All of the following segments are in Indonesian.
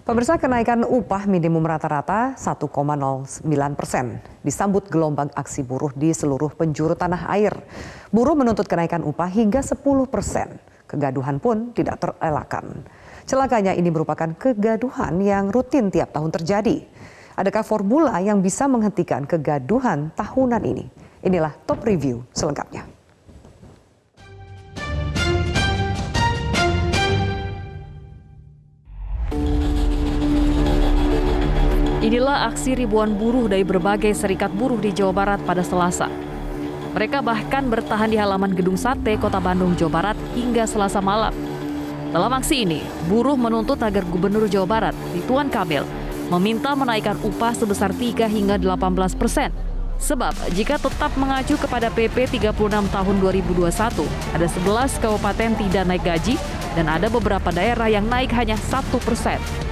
Pemirsa, kenaikan upah minimum rata-rata 1,09% disambut gelombang aksi buruh di seluruh penjuru tanah air. Buruh menuntut kenaikan upah hingga 10%. Kegaduhan pun tidak terelakkan. Celakanya ini merupakan kegaduhan yang rutin tiap tahun terjadi. Adakah formula yang bisa menghentikan kegaduhan tahunan ini? Inilah top review selengkapnya. Inilah aksi ribuan buruh dari berbagai serikat buruh di Jawa Barat pada Selasa. Mereka bahkan bertahan di halaman Gedung Sate, Kota Bandung, Jawa Barat hingga Selasa malam. Dalam aksi ini, buruh menuntut agar Gubernur Jawa Barat, Ridwan Kamil, meminta menaikkan upah sebesar 3 hingga 18%. Sebab jika tetap mengacu kepada PP 36 tahun 2021, ada 11 kabupaten tidak naik gaji dan ada beberapa daerah yang naik hanya 1%.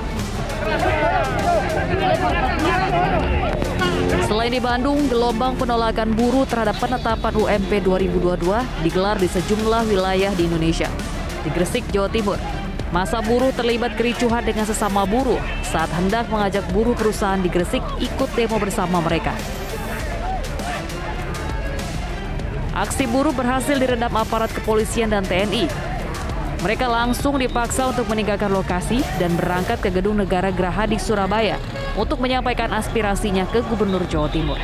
Selain di Bandung, gelombang penolakan buruh terhadap penetapan UMP 2022 digelar di sejumlah wilayah di Indonesia. Di Gresik, Jawa Timur, massa buruh terlibat kericuhan dengan sesama buruh saat hendak mengajak buruh perusahaan di Gresik ikut demo bersama mereka. Aksi buruh berhasil diredam aparat kepolisian dan TNI. Mereka langsung dipaksa untuk meninggalkan lokasi dan berangkat ke Gedung Negara Geraha di Surabaya untuk menyampaikan aspirasinya ke Gubernur Jawa Timur.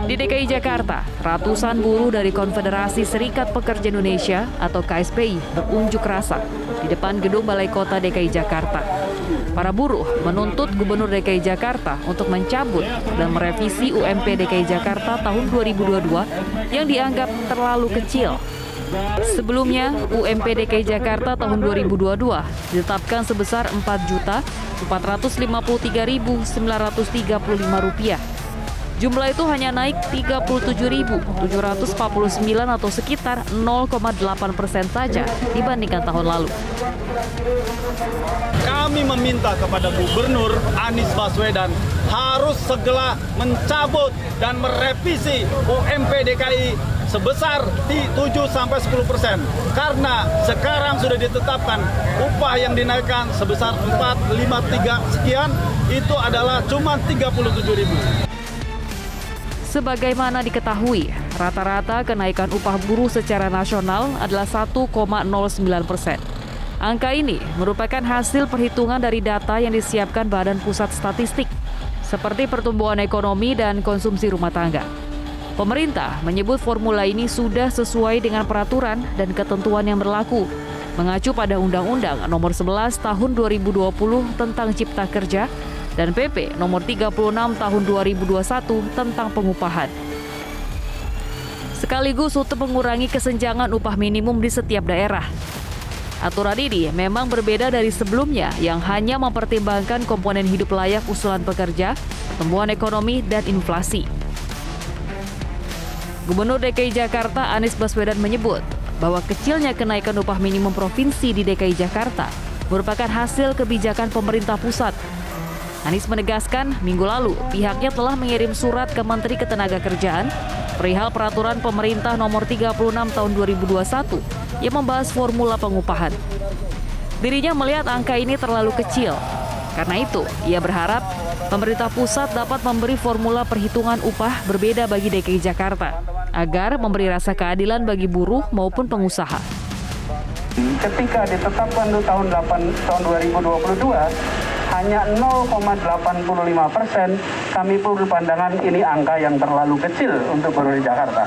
Di DKI Jakarta, ratusan buruh dari Konfederasi Serikat Pekerja Indonesia atau KSPI berunjuk rasa di depan Gedung Balai Kota DKI Jakarta. Para buruh menuntut Gubernur DKI Jakarta untuk mencabut dan merevisi UMP DKI Jakarta tahun 2022 yang dianggap terlalu kecil. Sebelumnya, UMP DKI Jakarta tahun 2022 ditetapkan sebesar Rp453.935. Jumlah itu hanya naik 37.749 atau sekitar 0,8% saja dibandingkan tahun lalu. Kami meminta kepada Gubernur Anies Baswedan harus segera mencabut dan merevisi UMP DKI sebesar 7-10%. Karena sekarang sudah ditetapkan upah yang dinaikkan sebesar 453 sekian, itu adalah cuma 37.000. Sebagaimana diketahui, rata-rata kenaikan upah buruh secara nasional adalah 1,09%. Angka ini merupakan hasil perhitungan dari data yang disiapkan Badan Pusat Statistik, seperti pertumbuhan ekonomi dan konsumsi rumah tangga. Pemerintah menyebut formula ini sudah sesuai dengan peraturan dan ketentuan yang berlaku, mengacu pada Undang-Undang Nomor 11 Tahun 2020 tentang Cipta Kerja dan PP Nomor 36 Tahun 2021 tentang pengupahan. Sekaligus untuk mengurangi kesenjangan upah minimum di setiap daerah. Aturan ini memang berbeda dari sebelumnya yang hanya mempertimbangkan komponen hidup layak usulan pekerja, pertumbuhan ekonomi, dan inflasi. Gubernur DKI Jakarta Anies Baswedan menyebut bahwa kecilnya kenaikan upah minimum provinsi di DKI Jakarta merupakan hasil kebijakan pemerintah pusat. Anies menegaskan minggu lalu pihaknya telah mengirim surat ke Menteri Ketenagakerjaan perihal peraturan pemerintah nomor 36 tahun 2021 yang membahas formula pengupahan. Dirinya melihat angka ini terlalu kecil. Karena itu, ia berharap pemerintah pusat dapat memberi formula perhitungan upah berbeda bagi DKI Jakarta agar memberi rasa keadilan bagi buruh maupun pengusaha. Ketika ditetapkan di tahun 2022 hanya 0,85%, kami pun berpandangan ini angka yang terlalu kecil untuk buruh di Jakarta.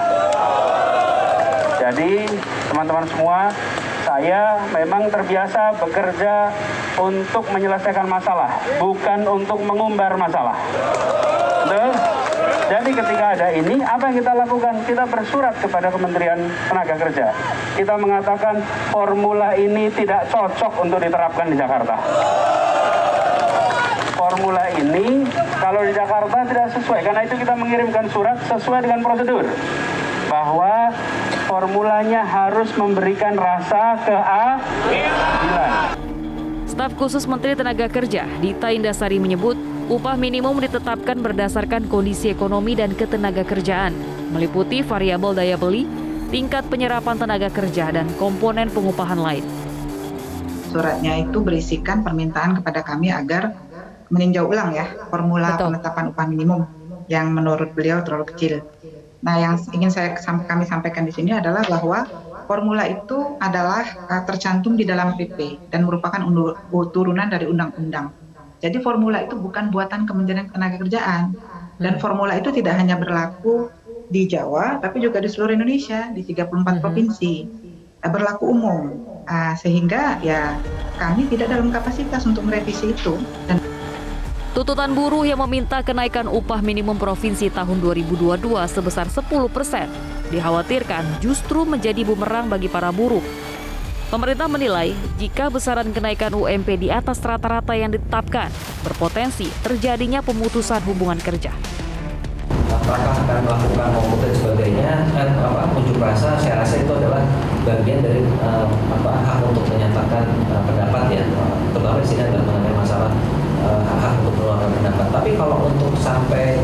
Jadi teman-teman semua, saya memang terbiasa bekerja untuk menyelesaikan masalah, bukan untuk mengumbar masalah. Betul? Jadi ketika ada ini, apa yang kita lakukan? Kita bersurat kepada Kementerian Tenaga Kerja. Kita mengatakan formula ini tidak cocok untuk diterapkan di Jakarta. Formula ini kalau di Jakarta tidak sesuai, karena itu kita mengirimkan surat sesuai dengan prosedur bahwa formulanya harus memberikan rasa keadilan. Staf khusus Menteri Tenaga Kerja Dita Indasari menyebut upah minimum ditetapkan berdasarkan kondisi ekonomi dan ketenagakerjaan, meliputi variabel daya beli, tingkat penyerapan tenaga kerja, dan komponen pengupahan lain. Suratnya itu berisikan permintaan kepada kami agar meninjau ulang ya formula penetapan upah minimum yang menurut beliau terlalu kecil. Nah, yang ingin kami sampaikan di sini adalah bahwa formula itu adalah tercantum di dalam PP dan merupakan turunan dari undang-undang. Jadi formula itu bukan buatan Kementerian Ketenagakerjaan, dan formula itu tidak hanya berlaku di Jawa, tapi juga di seluruh Indonesia di 34 provinsi, berlaku umum. Sehingga ya kami tidak dalam kapasitas untuk merevisi itu. Tuntutan buruh yang meminta kenaikan upah minimum provinsi tahun 2022 sebesar 10% dikhawatirkan justru menjadi bumerang bagi para buruh. Pemerintah menilai jika besaran kenaikan UMP di atas rata-rata yang ditetapkan berpotensi terjadinya pemutusan hubungan kerja. Apakah akan melakukan mogok dan sebagainya, unjuk rasa, saya rasa itu adalah bagian dari hak untuk menyatakan pendapat ya, terutama di sini adalah mengenai masalah hak untuk mengeluarkan pendapat. Tapi kalau untuk sampai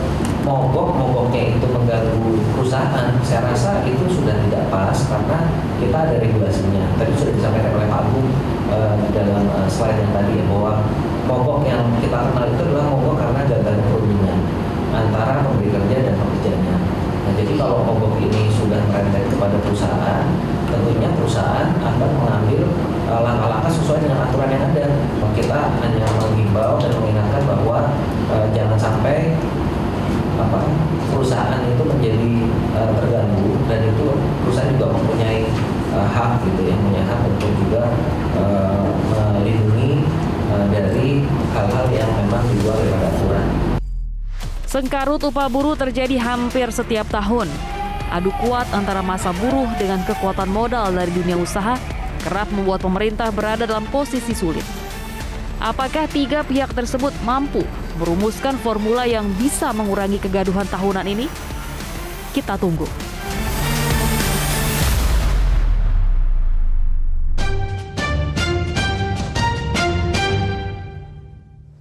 mogoknya itu mengganggu perusahaan, saya rasa itu sudah tidak pas karena kita ada regulasinya. Tadi sudah disampaikan oleh Pak Agung dalam slide yang tadi ya, bahwa mogok yang kita kenal itu adalah mogok karena gagalnya perundingan antara pemberi kerja dan pekerjanya. Nah, jadi kalau mogok ini sudah merembet kepada perusahaan, tentunya perusahaan akan mengambil langkah-langkah sesuai dengan aturan yang ada. Kita hanya menghimbau dan mengingatkan bahwa jangan sampai perusahaan itu menjadi terganggu, dan itu perusahaan juga mempunyai hak gitu ya, punya hak untuk juga melindungi dari hal-hal yang memang di luar daripada aturan. Sengkarut upah buruh terjadi hampir setiap tahun. Adu kuat antara massa buruh dengan kekuatan modal dari dunia usaha kerap membuat pemerintah berada dalam posisi sulit. Apakah tiga pihak tersebut mampu merumuskan formula yang bisa mengurangi kegaduhan tahunan ini? Kita tunggu.